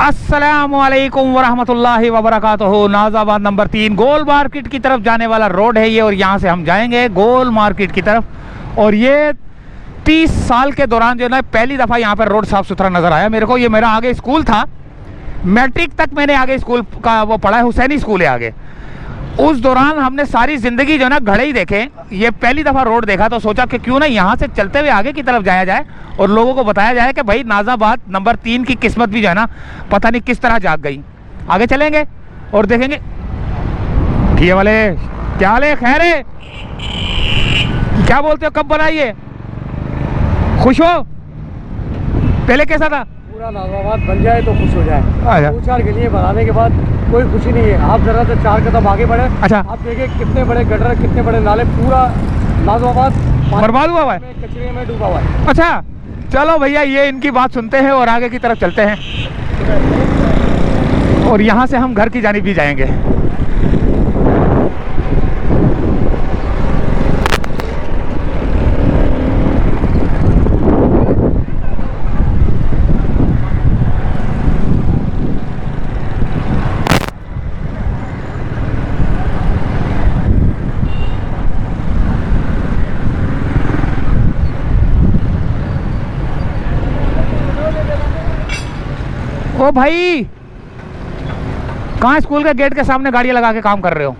अस्सलामुअलैकुम वरहमतुल्लाहि वबरकातुहू। नाज़ाबाद नंबर 3 गोल मार्केट की तरफ जाने वाला रोड है ये, और यहाँ से हम जाएंगे गोल मार्केट की तरफ। और ये 30 साल के दौरान जो है ना, पहली दफ़ा यहाँ पर रोड साफ़ सुथरा नज़र आया मेरे को। ये मेरा आगे स्कूल था, मैट्रिक तक मैंने आगे स्कूल का वो पढ़ा है, हुसैनी स्कूल है आगे। उस दौरान हमने सारी ज़िंदगी जो है ना घड़े ही देखे, ये पहली दफ़ा रोड देखा तो सोचा कि क्यों ना यहाँ से चलते हुए आगे की तरफ जाया जाए और लोगों को बताया जाए कि भाई नाज़ाबाद नंबर 3 की किस्मत भी जो है ना पता नहीं किस तरह जाग गई। आगे चलेंगे और देखेंगे। ये वाले क्या हाल है, खैर है, क्या बोलते हो, कब बनाइए, खुश हो? पहले कैसा था? पूरा नाज़ाबाद बन जाए तो खुश हो जाए। अच्छा। 2-4 गलियाँ बनाने के बाद कोई खुशी नहीं है। आप जरा से 4 कदम आगे बढ़े। अच्छा। आप देखिए कितने बड़े गटर, कितने बड़े नाले, पूरा नाज़ाबाद बर्बाद हुआ है, कचरे में डूबा हुआ है। अच्छा चलो भैया, ये इनकी बात सुनते हैं और आगे की तरफ चलते हैं। और यहाँ से हम घर की जानिब भी जाएंगे। ओ भाई, कहाँ स्कूल के गेट के सामने गाड़ियाँ लगा के काम कर रहे हो?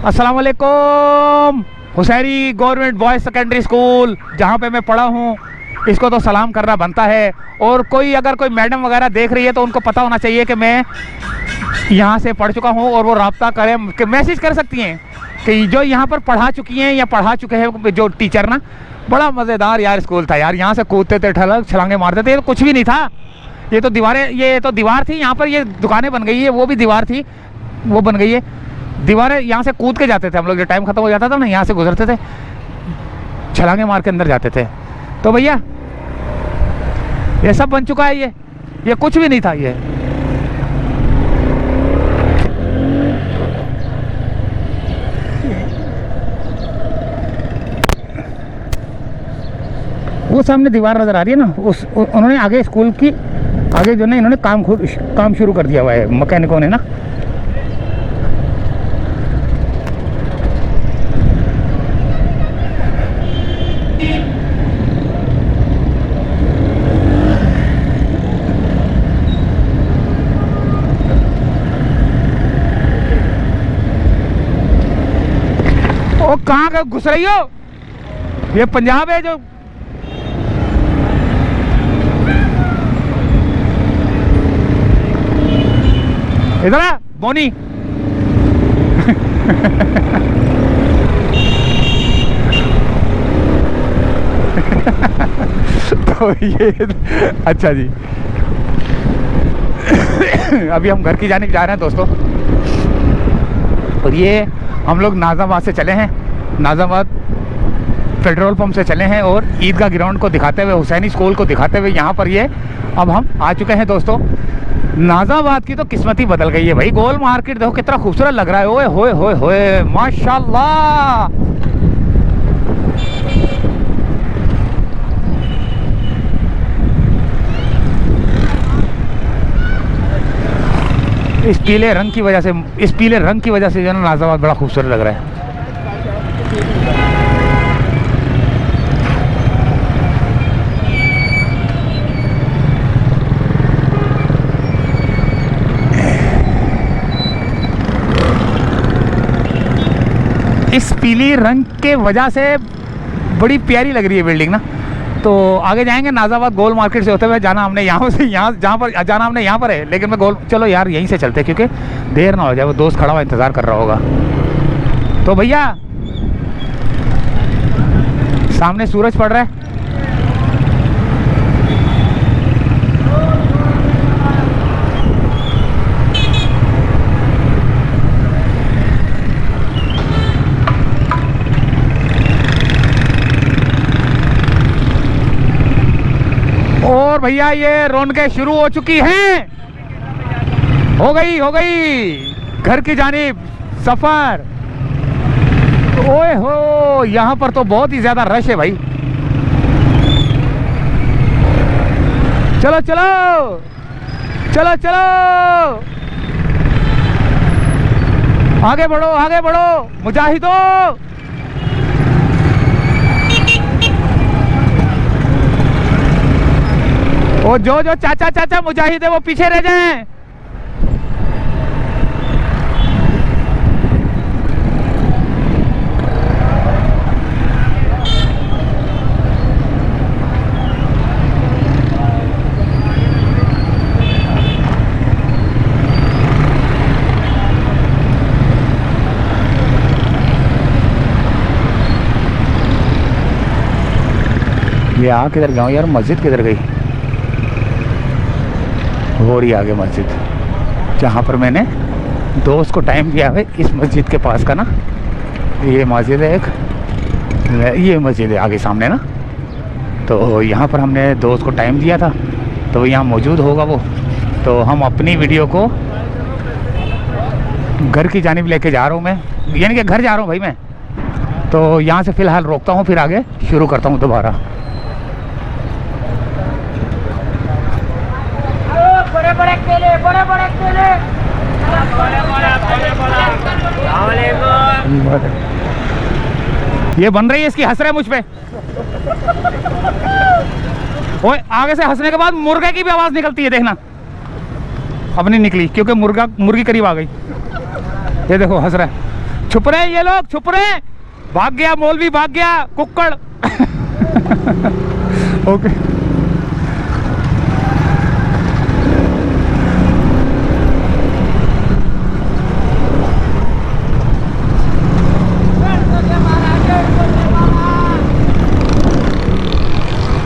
अस्सलाम वालेकुम। Husaini government boys secondary school जहाँ पे मैं पढ़ा हूँ, इसको तो सलाम करना बनता है। और अगर कोई मैडम वगैरह देख रही है तो उनको पता होना चाहिए कि मैं यहाँ से पढ़ चुका हूँ, और वो रब्ता करें, कि मैसेज कर सकती हैं कि जो यहाँ पर पढ़ा चुकी हैं या पढ़ा चुके हैं जो टीचर ना। बड़ा मज़ेदार यार स्कूल था यार, यहाँ से कूदते थे, छलांगे मारते थे, कुछ भी नहीं था। ये तो दीवारें, ये तो दीवार थी, यहाँ पर ये दुकानें बन गई है, वो भी दीवार थी, वो बन गई है दीवारें। यहाँ से कूद के जाते थे हम लोग, जब टाइम ख़त्म हो जाता था ना, यहाँ से गुजरते थे, छलांगे मार के अंदर जाते थे। तो भैया ये सब बन चुका है, ये कुछ भी नहीं था ये। वो सामने दीवार नज़र आ रही है ना, उन्होंने आगे स्कूल की आगे जो ना इन्होंने काम शुरू कर दिया हुआ है मैकेनिकों ने ना। ओ कहाँ का घुस रही हो? ये पंजाब है जो इधर आ बोनी। तो ये अच्छा जी, अभी हम घर की जानिब जा रहे हैं दोस्तों। और ये हम लोग नाज़ाबाद से चले हैं, नाज़ाबाद पेट्रोल पंप से चले हैं, और ईदगाह ग्राउंड को दिखाते हुए, हुसैनी स्कूल को दिखाते हुए यहाँ पर ये अब हम आ चुके हैं दोस्तों। नाज़ाबाद की तो किस्मत ही बदल गई है भाई। गोल मार्केट देखो कितना खूबसूरत लग रहा है, ओए होए होए होए, माशाल्लाह। इस पीले रंग की वजह से जो है ना नाज़ाबाद बड़ा खूबसूरत लग रहा है। इस पीली रंग के वजह से बड़ी प्यारी लग रही है बिल्डिंग ना। तो आगे जाएंगे नाज़ाबाद गोल मार्केट से होते हुए। जाना हमने यहाँ से, जहाँ पर जाना हमने यहाँ पर है, लेकिन मैं चलो यार यहीं से चलते, क्योंकि देर ना हो जाए, वो दोस्त खड़ा हुआ इंतज़ार कर रहा होगा। तो भैया सामने सूरज पड़ रहा है, और भैया ये रौनकें शुरू हो चुकी हैं। हो गई घर की जानिब सफर। ओए हो, यहाँ पर तो बहुत ही ज्यादा रश है भाई। चलो चलो चलो चलो, आगे बढ़ो मुजाहिदो। वो जो चाचा मुजाहिद है वो पीछे रह जाएं। ये आ किधर गया यार, मस्जिद किधर गई? हो रही आगे मस्जिद, जहाँ पर मैंने दोस्त को टाइम दिया है, इस मस्जिद के पास का ना। ये मस्जिद है एक, ये मस्जिद है आगे सामने ना। तो यहाँ पर हमने दोस्त को टाइम दिया था, तो यहाँ मौजूद होगा वो। तो हम अपनी वीडियो को घर की जानिब लेके जा रहा हूँ मैं, यानी कि घर जा रहा हूँ भाई मैं। तो यहाँ से फ़िलहाल रोकता हूँ, फिर आगे शुरू करता हूँ दोबारा। बड़े केले ये बन रही है, इसकी हंस रहा है मुझ पे। ओए आगे से हंसने के बाद मुर्गे की भी आवाज निकलती है, देखना। अब नहीं निकली क्योंकि मुर्गी करीब आ गई। ये देखो हंस रहा है। छुप रहे हैं ये लोग, छुप रहे हैं। भाग गया मौलवी, भाग गया कुक्कड़। ओके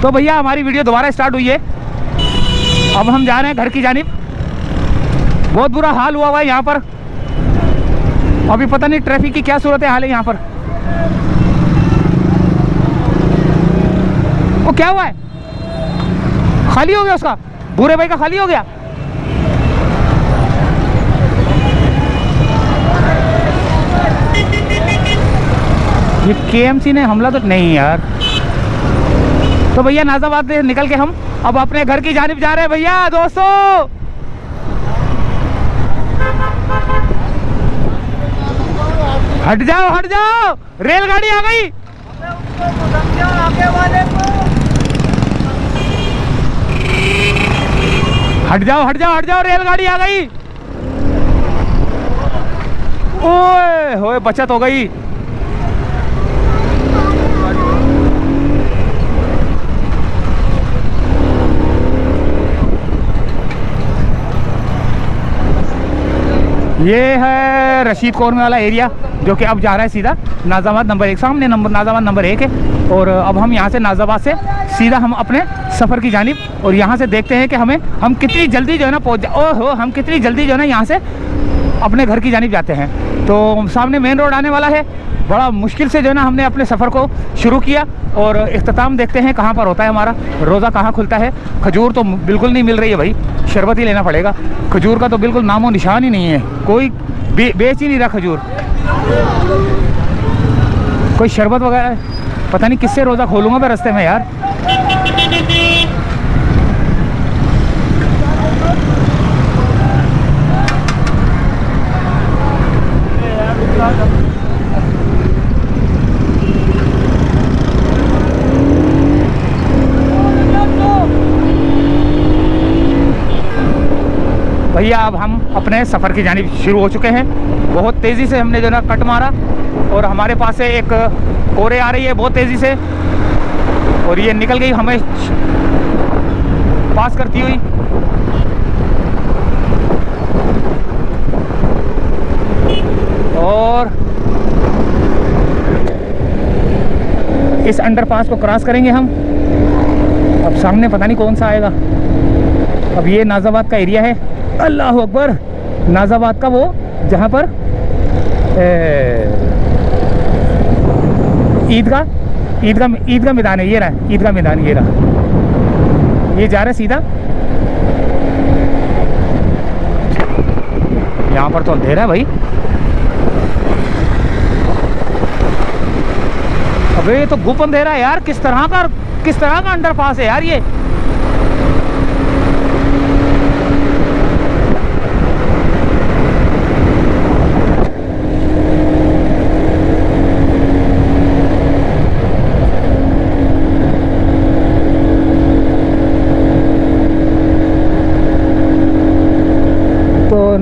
तो भैया हमारी वीडियो दोबारा स्टार्ट हुई है। अब हम जा रहे हैं घर की जानिब। बहुत बुरा हाल हुआ है यहाँ पर। अभी पता नहीं ट्रैफिक की क्या सूरत हाल है यहाँ पर। वो क्या हुआ है? खाली हो गया उसका, भूरे भाई का खाली हो गया। ये केएमसी ने हमला तो नहीं यार। तो भैया नाजाबाद से निकल के हम अब अपने घर की जानिब जा रहे हैं भैया दोस्तों। हट जाओ, रेलगाड़ी आ गई। हट जाओ, रेलगाड़ी आ गई। ओए होए, बचत हो गई। ये है रशीद कॉर्नर वाला एरिया, जो कि अब जा रहा है सीधा नाजाबाद नंबर 1। सामने नाजाबाद नंबर 1 है। और अब हम यहाँ से नाजाबाद से सीधा हम अपने सफ़र की जानिब, और यहाँ से देखते हैं कि हम कितनी जल्दी जो है ना पहुँच हम कितनी जल्दी जो है ना यहाँ से अपने घर की जानिब जाते हैं। तो सामने मेन रोड आने वाला है। बड़ा मुश्किल से जो है ना हमने अपने सफ़र को शुरू किया, और इख्तिताम देखते हैं कहाँ पर होता है हमारा। रोज़ा कहाँ खुलता है। खजूर तो बिल्कुल नहीं मिल रही है भाई, शरबत ही लेना पड़ेगा। खजूर का तो बिल्कुल नामो निशान ही नहीं है, कोई बेच ही नहीं रहा खजूर। कोई शरबत वगैरह पता नहीं किससे रोज़ा खोलूँगा मैं रास्ते में यार। भैया अब हम अपने सफ़र की जानिब शुरू हो चुके हैं। बहुत तेज़ी से हमने जो ना कट मारा, और हमारे पास से एक कोरे आ रही है बहुत तेज़ी से, और ये निकल गई हमें पास करती हुई। और इस अंडरपास को क्रॉस करेंगे हम। अब सामने पता नहीं कौन सा आएगा। अब ये नाजाबाद का एरिया है। अल्लाह अकबर, नाजाबाद का वो जहाँ पर ईदगाह मैदान है। ये रहा ईदगाह मैदान, ये रहा। ये जा रहा है सीधा। यहाँ पर तो अंधेरा है भाई। अबे ये तो गुप अंधेरा है यार। किस तरह का अंडरपास है यार ये।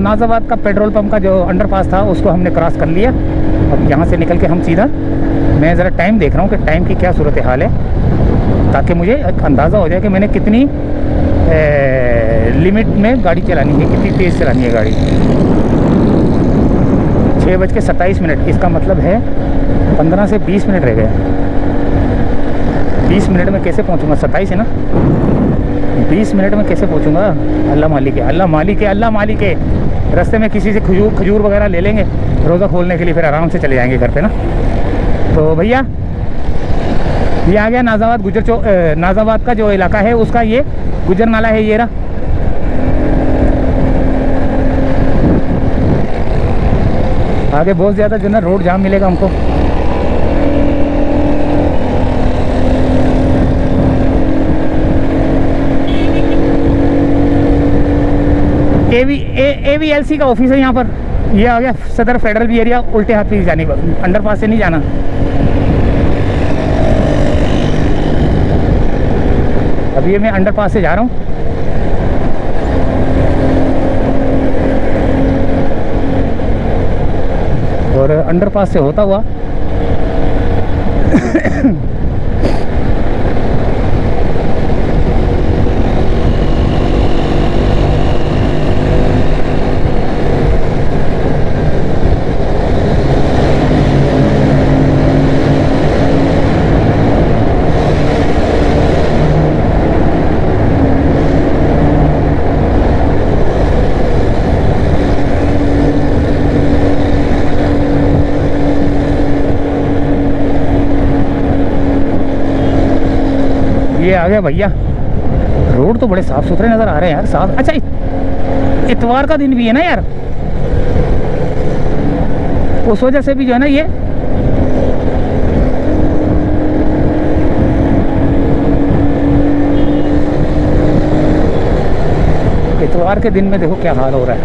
नाज़ाबाद का पेट्रोल पंप का जो अंडरपास था उसको हमने क्रॉस कर लिया। अब यहाँ से निकल के हम सीधा, मैं ज़रा टाइम देख रहा हूँ कि टाइम की क्या सूरत हाल है, ताकि मुझे अंदाज़ा हो जाए कि मैंने कितनी लिमिट में गाड़ी चलानी है, कितनी तेज़ चलानी है गाड़ी। 6:27। इसका मतलब है 15 से 20 मिनट रह गए। 20 मिनट में कैसे पहुंचूंगा? 27 है ना, 20 मिनट में कैसे पहुंचूंगा? अल्लाह मालिक है, अल्लाह मालिक है, अल्लाह मालिक है। रास्ते में किसी से खजूर वगैरह ले लेंगे रोज़ा खोलने के लिए, फिर आराम से चले जाएंगे घर पे ना। तो भैया ये आ गया नाज़ाबाद नाज़ाबाद का जो इलाका है उसका ये गुजर नाला है, ये रहा। आगे बहुत ज़्यादा जो ना रोड जाम मिलेगा हमको। AVLC का ऑफिस है यहाँ पर। ये आ गया सदर फेडरल भी एरिया, उल्टे हाथ पे जाने, अंडरपास से नहीं जाना। अभी ये मैं अंडरपास से जा रहा हूँ। और अंडरपास से होता हुआ ये आ गया भैया। रोड तो बड़े साफ सुथरे नज़र आ रहे हैं यार, साफ। अच्छा इतवार का दिन भी है ना यार, उस वजह से भी जो है ना ये इतवार के दिन में देखो क्या हाल हो रहा है।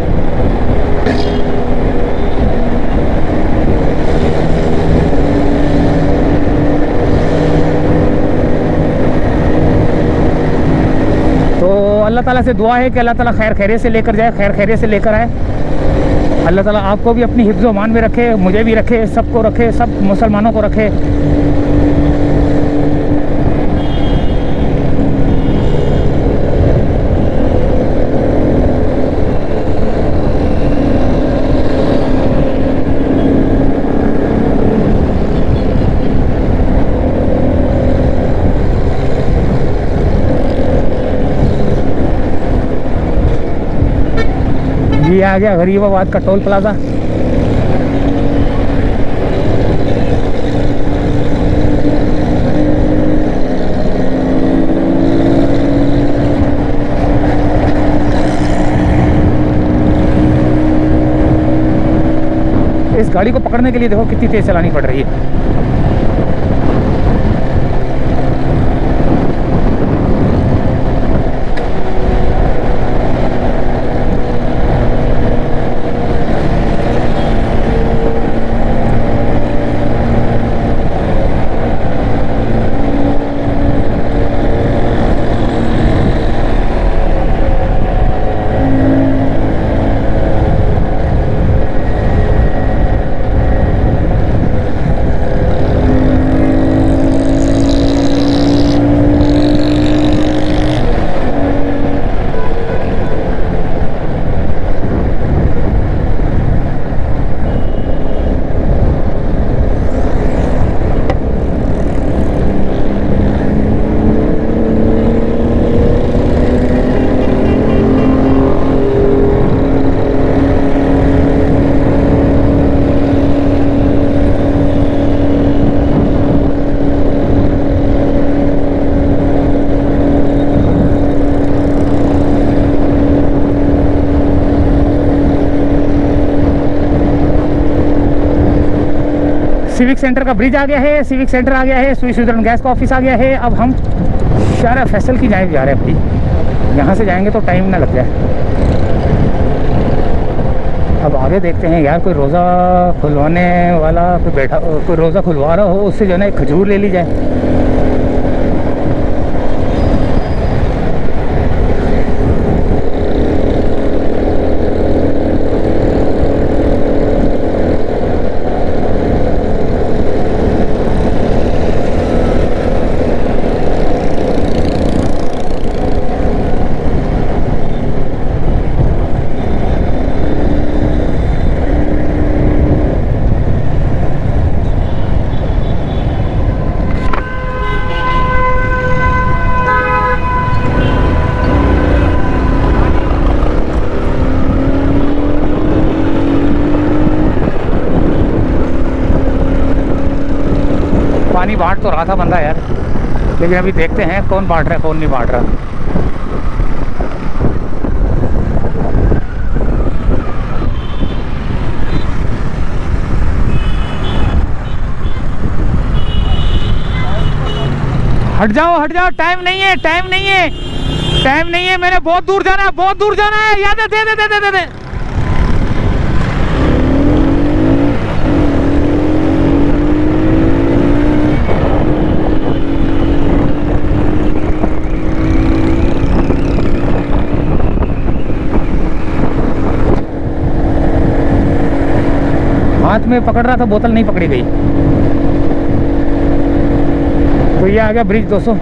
तो अल्लाह ताला से दुआ है कि अल्लाह ताला खैर खैरियत से लेकर जाए, खैर खैरियत से लेकर आए। अल्लाह ताला आपको भी अपनी हिफ्ज़ व मान में रखे, मुझे भी रखे, सबको रखे, सब मुसलमानों को रखे। ये आ गया गरीबाबाद का टोल प्लाजा। इस गाड़ी को पकड़ने के लिए देखो कितनी तेज चलानी पड़ रही है। सिविक सेंटर का ब्रिज आ गया है, सिविक सेंटर आ गया है, स्विट्जरलैंड गैस का ऑफिस आ गया है। अब हम शारा फैसल की जाए जा रहे हैं भाई, यहाँ से जाएंगे तो टाइम ना लग जाए। अब आगे देखते हैं यार, कोई रोज़ा खुलवाने वाला कोई बैठा, कोई रोज़ा खुलवा रहा हो, उससे जो है ना एक खजूर ले ली जाए। तो रहा था बंदा यार, लेकिन अभी देखते हैं कौन बांट रहा है कौन नहीं बांट रहा। हट जाओ, टाइम नहीं है, टाइम नहीं है, टाइम नहीं है, मैंने बहुत दूर जाना है, बहुत दूर जाना है, याद है, दे दे दे दे दे, दे। हाथ में पकड़ रहा था, बोतल नहीं पकड़ी गई। तो ये आ गया ब्रिज 200।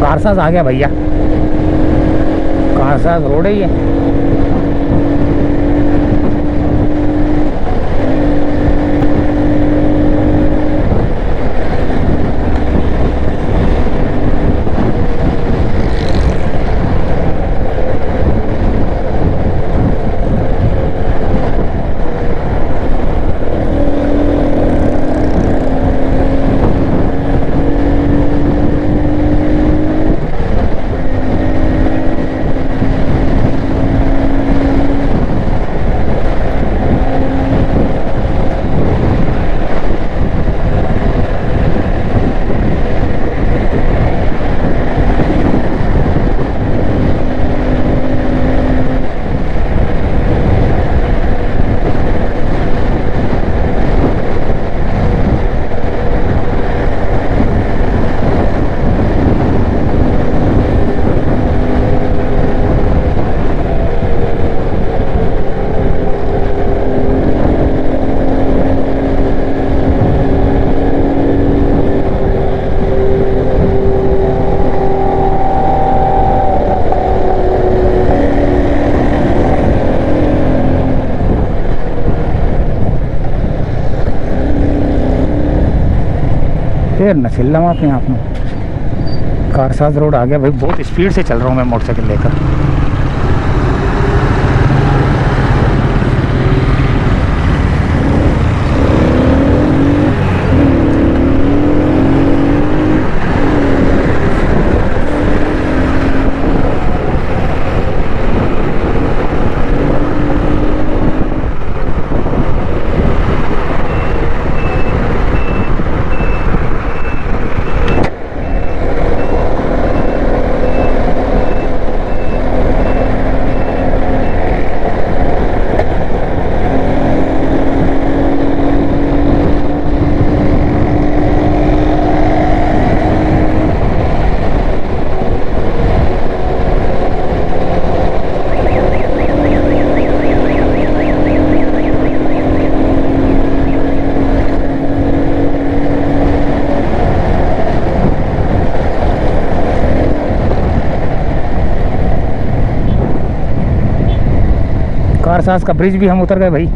कारसाज आ गया भैया, कारसाज रोड है ये। फिर नशिल्ला वहाँ अपने आप में। कारसाज रोड आ गया भाई, बहुत स्पीड से चल रहा हूँ मैं मोटरसाइकिल लेकर। कारसाज का ब्रिज भी हम उतर गए भाई।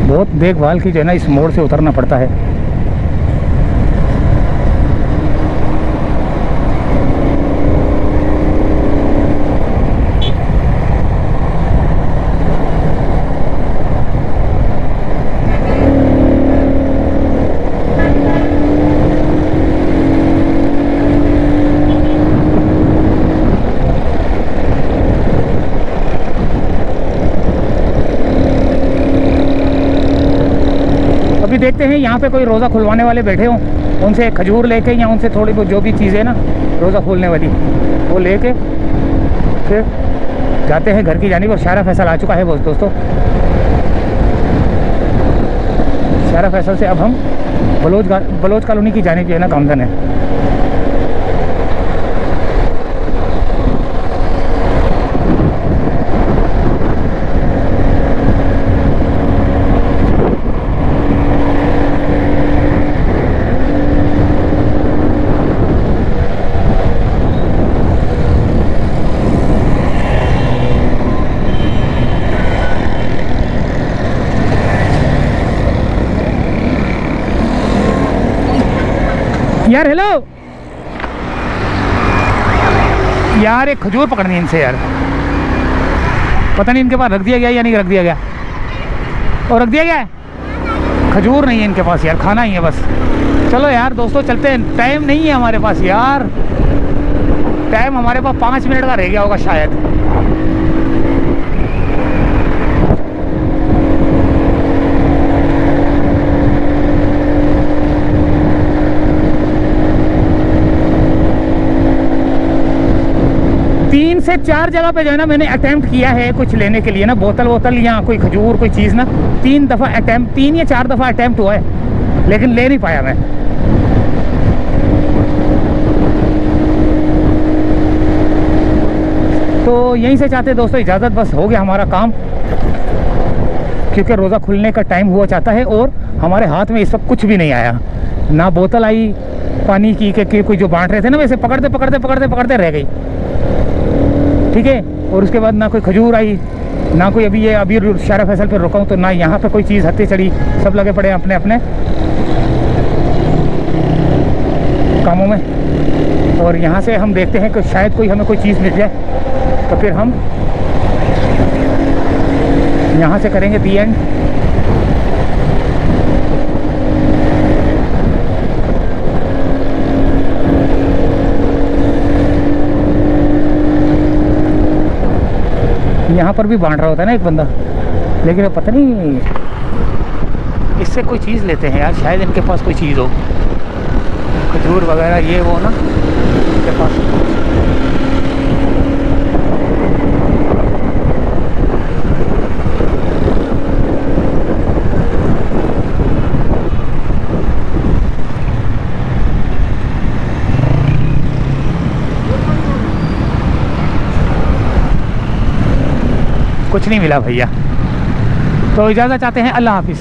बहुत देखभाल की जो है ना, इस मोड़ से उतरना पड़ता है। अभी देखते हैं यहाँ पे कोई रोज़ा खुलवाने वाले बैठे हों, उनसे खजूर लेके या उनसे थोड़ी बहुत जो भी चीज़ें ना रोज़ा खोलने वाली वो लेके फिर जाते हैं घर की जानिब। और शारा फैसल आ चुका है बस दोस्तों। शारा फैसल से अब हम बलोच कॉलोनी की जानिब जो है ना गामजन है। यार हेलो यार, एक खजूर पकड़नी है इनसे यार। पता नहीं इनके पास रख दिया गया या नहीं रख दिया गया। और रख दिया गया है, खजूर नहीं है इनके पास यार, खाना ही है बस। चलो यार दोस्तों चलते हैं, टाइम नहीं है हमारे पास यार। टाइम हमारे पास 5 मिनट का रह गया होगा शायद। तीन से 4 जगह पे जो है ना मैंने अटेम्प्ट किया है कुछ लेने के लिए ना, बोतल वोतल या कोई खजूर कोई चीज़ ना। 3 दफ़ा अटेम्प्ट, 3 या 4 दफ़ा अटेम्प्ट हुआ है, लेकिन ले नहीं पाया मैं। तो यहीं से चाहते दोस्तों इजाज़त, बस हो गया हमारा काम, क्योंकि रोज़ा खुलने का टाइम हुआ चाहता है और हमारे हाथ में इस वक्त कुछ भी नहीं आया। ना बोतल आई पानी की कि कोई जो बांट रहे थे ना, वैसे पकड़ते पकड़ते पकड़ते पकड़ते रह गई, ठीक है। और उसके बाद ना कोई खजूर आई, ना कोई अभी शारा फैसल पे रुका हूँ तो ना यहाँ पे कोई चीज़ हत्ते चढ़ी। सब लगे पड़े अपने अपने कामों में। और यहाँ से हम देखते हैं कि शायद कोई हमें कोई चीज़ मिल जाए, तो फिर हम यहाँ से करेंगे दी एंड। यहाँ पर भी बांट रहा होता है ना एक बंदा, लेकिन अब पता नहीं इससे कोई चीज़ लेते हैं यार, शायद इनके पास कोई चीज़ हो, खजूर वगैरह ये वो ना इनके पास। कुछ नहीं मिला भैया, तो इजाज़त चाहते हैं, अल्लाह हाफिज़।